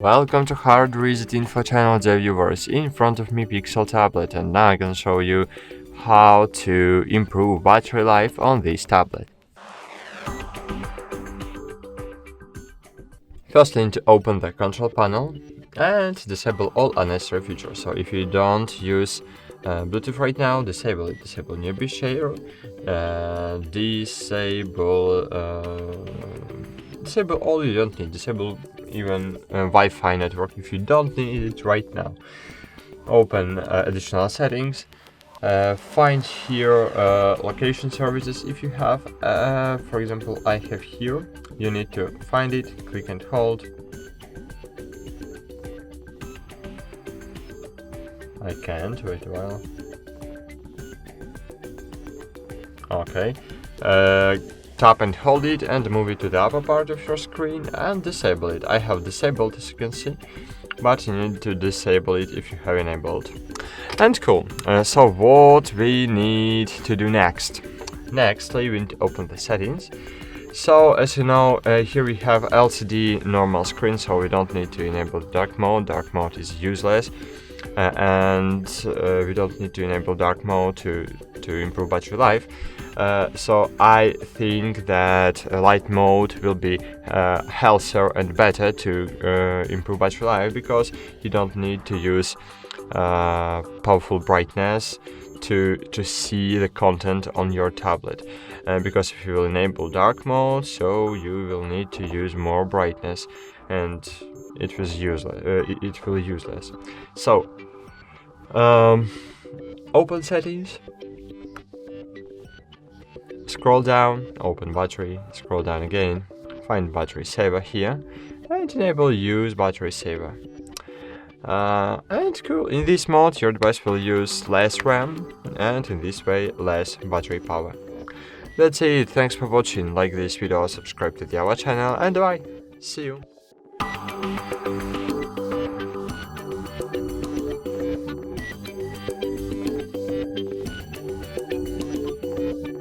Welcome to HardReset.Info channel, dear viewers. In front of me Pixel tablet, and now I'm gonna show you how to improve battery life on this tablet. Firstly, you need to open the control panel and disable all unnecessary features. So if you don't use Bluetooth right now, disable it. Disable nearby share. Disable all you don't need. Disable even Wi-Fi network if you don't need it right now. Open additional settings. Find here location services if you have. For example, I have here. You need to find it, click and hold. I can't, wait a while. Okay. Tap and hold it and move it to the upper part of your screen and disable it. I have disabled, as you can see, but you need to disable it if you have enabled. And cool. So what we need to do next? Nextly, we need to open the settings. So as you know, here we have LCD normal screen, so we don't need to enable dark mode. Dark mode is useless. And we don't need to enable dark mode to improve battery life. So I think that light mode will be healthier and better to improve battery life, because you don't need to use powerful brightness to see the content on your tablet. Because if you will enable dark mode, so you will need to use more brightness, and it was useless. It will be useless. So open settings, scroll down, open battery, scroll down again, find battery saver here, and enable use battery saver. And cool, in this mode your device will use less RAM, and in this way less battery power. That's it, thanks for watching, like this video, subscribe to our channel, and bye, see you.